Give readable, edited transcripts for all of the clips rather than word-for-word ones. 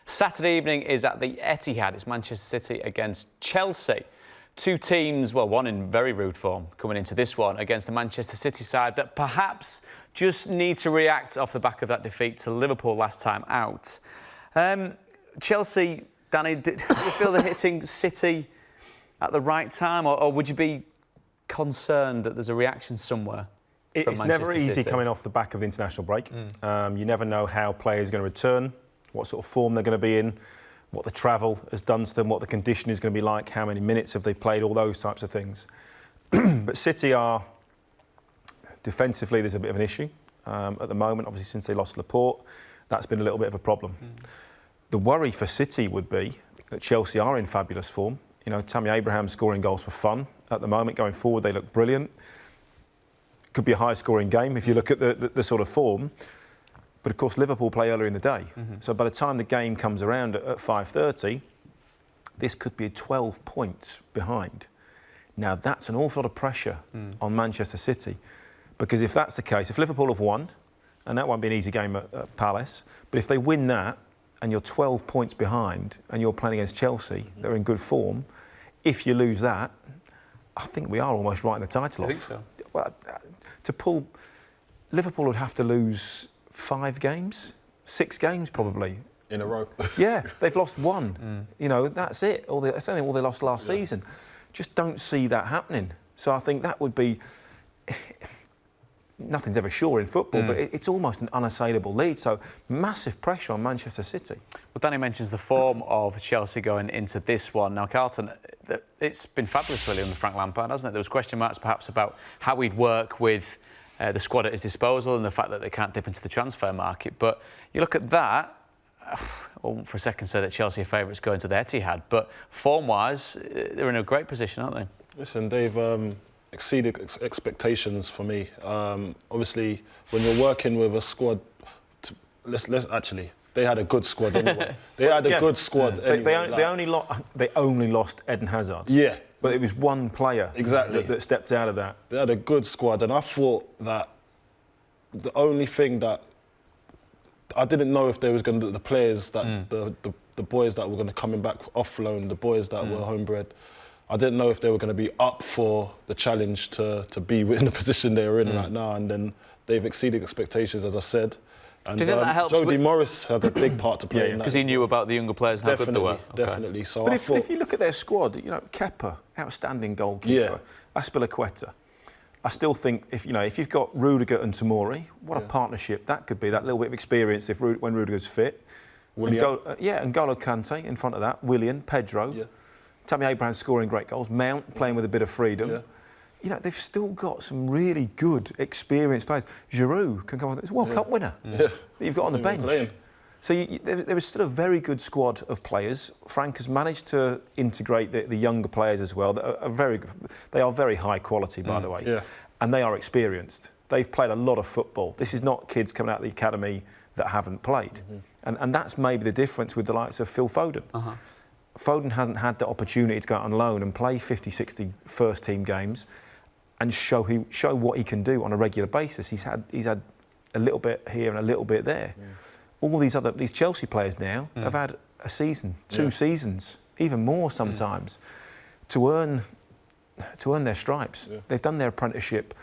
Saturday evening is at the Etihad. It's Manchester City against Chelsea. Two teams, well, one in very rude form coming into this one against the Manchester City side that perhaps just need to react off the back of that defeat to Liverpool last time out. Chelsea, Danny, do you feel they're hitting City at the right time, or would you be concerned that there's a reaction somewhere? It's never easy coming off the back of the international break. You never know how players are going to return, what sort of form they're going to be in, what the travel has done to them, what the condition is going to be like, how many minutes have they played, all those types of things. But City are, defensively, there's a bit of an issue at the moment. Obviously, since they lost Laporte, that's been a little bit of a problem. The worry for City would be that Chelsea are in fabulous form. You know, Tammy Abraham scoring goals for fun at the moment. Going forward, they look brilliant. Could be a high-scoring game if you look at the sort of form. But, of course, Liverpool play earlier in the day. So by the time the game comes around at 5:30, this could be 12 points behind. Now, that's an awful lot of pressure on Manchester City. Because if that's the case, if Liverpool have won, and that won't be an easy game at Palace, but if they win that and you're 12 points behind and you're playing against Chelsea, they're in good form, if you lose that, I think we are almost right in the title off. I think so. Well, to pull... Liverpool would have to lose 5 games, 6 games probably. In a row. Yeah, they've lost 1. You know, that's it. That's only all they lost last season. Just don't see that happening. So I think that would be... Nothing's ever sure in football, but it's almost an unassailable lead. So massive pressure on Manchester City. Well, Danny mentions the form of Chelsea going into this one. Now, Carlton, it's been fabulous really under Frank Lampard, hasn't it? There was question marks perhaps about how he'd work with the squad at his disposal and the fact that they can't dip into the transfer market. But you look at that, I won't for a second say that Chelsea are favourites going to the Etihad, but form-wise, they're in a great position, aren't they? Listen, they've exceeded expectations for me. Obviously, when you're working with a squad, they had a good squad anyway. They had a good squad anyway. They only lost Eden Hazard. Yeah. But it was one player that stepped out of that. They had a good squad, and I thought that the only thing that I didn't know if there was going to the players that the boys that were going to coming back off loan, the boys that were homebred. I didn't know if they were going to be up for the challenge to be in the position they're in right now, and then they've exceeded expectations, as I said. And do you think that helps? Jody Morris had a big part to play in that. Because he knew about the younger players and how good they were. Definitely. So but if you look at their squad, you know, Kepa, outstanding goalkeeper, Azpilicueta. I still think if you've got Rudiger and Tomori, what a partnership that could be. That little bit of experience when Rudiger's fit. N'Golo Kante in front of that. Willian, Pedro. Yeah. Tammy Abraham scoring great goals. Mount playing with a bit of freedom. Yeah. You know, they've still got some really good, experienced players. Giroud can come on. It's a World Cup winner that you've got on the bench. Playing. So there is still a very good squad of players. Frank has managed to integrate the younger players as well. They are very high quality, by the way. Yeah. And they are experienced. They've played a lot of football. This is not kids coming out of the academy that haven't played. And that's maybe the difference with the likes of Phil Foden. Foden hasn't had the opportunity to go out on loan and play 50, 60 first-team games and show what he can do on a regular basis. He's had a little bit here and a little bit there. All these Chelsea players now have had a season, 2 seasons, even more sometimes, to earn their stripes. They've done their apprenticeship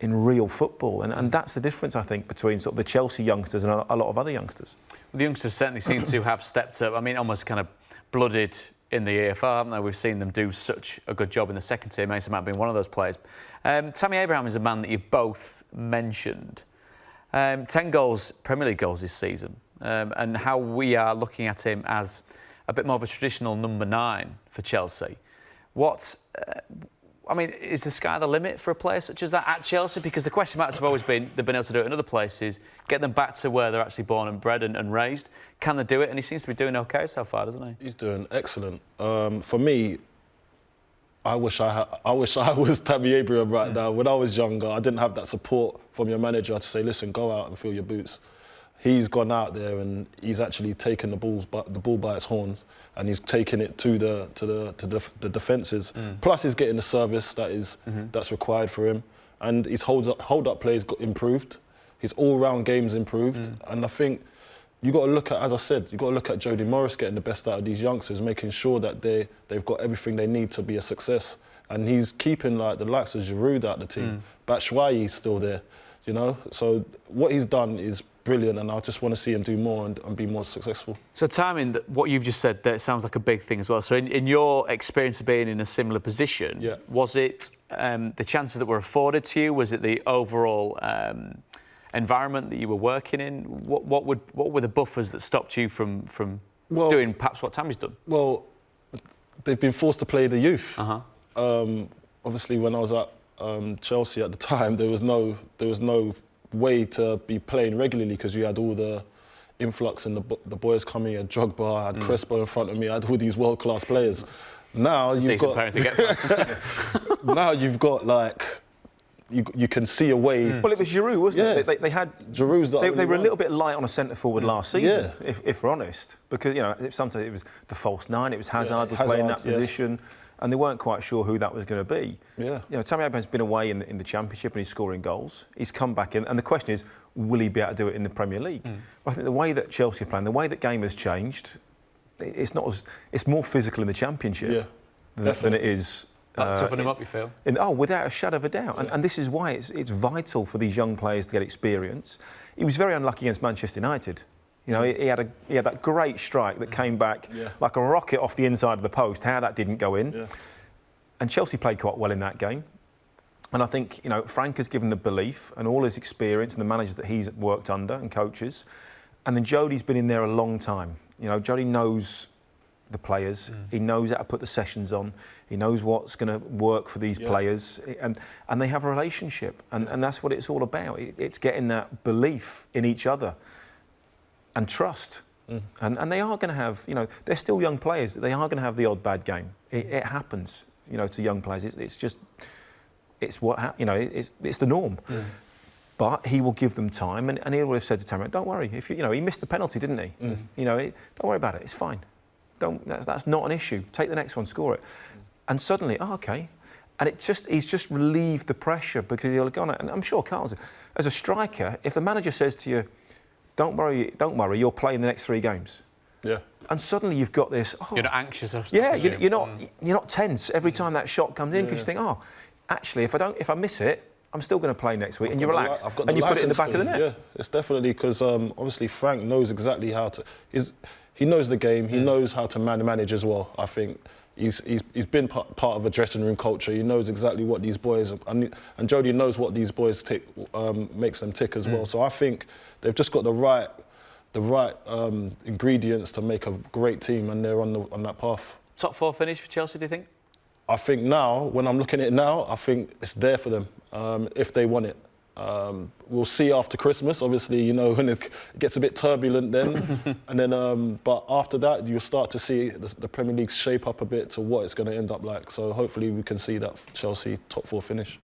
in real football, and that's the difference, I think, between sort of the Chelsea youngsters and a lot of other youngsters. Well, the youngsters certainly seem to have stepped up. I mean, almost kind of blooded in the EFL, haven't they? We've seen them do such a good job in the second tier. Mason Mount being one of those players. Tammy Abraham is a man that you've both mentioned. 10 goals, Premier League goals this season, and how we are looking at him as a bit more of a traditional number 9 for Chelsea. Is the sky the limit for a player such as that at Chelsea? Because the question marks have always been they've been able to do it in other places, get them back to where they're actually born and bred and raised. Can they do it? And he seems to be doing okay so far, doesn't he? He's doing excellent. For me, I wish I was Tammy Abraham right now. When I was younger, I didn't have that support from your manager to say, listen, go out and fill your boots. He's gone out there and he's actually taken the bull by its horns, and he's taken it to the defences. Plus, he's getting the service that's required for him, and his hold up plays got improved. His all round games improved, and I think you got to look at, as I said, you got to look at Jody Morris getting the best out of these youngsters, making sure that they've got everything they need to be a success. And he's keeping like the likes of Giroud out the team. Batshuayi's still there, you know. So what he's done is brilliant, and I just want to see him do more and be more successful. So timing, what you've just said, that sounds like a big thing as well. So in your experience of being in a similar position, was it the chances that were afforded to you? Was it the overall environment that you were working in? What were the buffers that stopped you from doing perhaps what Tammy's done? Well, they've been forced to play the youth. Obviously, when I was at Chelsea at the time, there was no way to be playing regularly because you had all the influx and the boys coming. You had Drogba, I had Crespo in front of me. I had all these world-class players. Now you've got now you've got like you can see a way. Well, it was Giroud, wasn't it? They had Giroud's they were a little bit light on a centre forward last season, if we're honest, because sometimes it was the false nine. It was Hazard would play in that position. And they weren't quite sure who that was going to be. Tammy Abraham's been away in the Championship and he's scoring goals. He's come back in, and the question is, will he be able to do it in the Premier League? Well, I think the way that Chelsea are playing, the way that game has changed, it's more physical in the Championship than it is. Toughen him up, you feel? Without a shadow of a doubt. And this is why it's vital for these young players to get experience. He was very unlucky against Manchester United. You know, he had that great strike that came back like a rocket off the inside of the post. How that didn't go in. And Chelsea played quite well in that game. And I think, Frank has given the belief and all his experience and the managers that he's worked under and coaches. And then Jody's been in there a long time. Jody knows the players. He knows how to put the sessions on. He knows what's going to work for these players. And they have a relationship. And that's what it's all about. It's getting that belief in each other. And trust. And they are going to have, they're still young players. They are going to have the odd bad game. It happens, to young players. It's the norm. But he will give them time, and he will have said to Tammy, "Don't worry. If he missed the penalty, didn't he? Don't worry about it. It's fine. That's not an issue. Take the next one, score it." And suddenly, okay. And he's just relieved the pressure because he'll have gone. And I'm sure Carlton, as a striker, if the manager says to you, Don't worry, you're playing the next 3 games. And suddenly you've got this. You're not anxious. You're not tense every time that shot comes in because you think, actually, if I miss it, I'm still going to play next week, and you relax and you put it in the back of the net. Yeah, it's definitely because obviously Frank knows exactly how to. He knows the game. He knows how to manage as well. I think he's been part of a dressing room culture. He knows exactly what these boys and Jody knows what these boys tick makes them tick as well. So I think they've just got the right ingredients to make a great team, and they're on that path. Top 4 finish for Chelsea, do you think? I think now, when I'm looking at it now, I think it's there for them if they want it. We'll see after Christmas, obviously, when it gets a bit turbulent then. And then, but after that, you'll start to see the Premier League shape up a bit to what it's going to end up like. So hopefully we can see that Chelsea top 4 finish.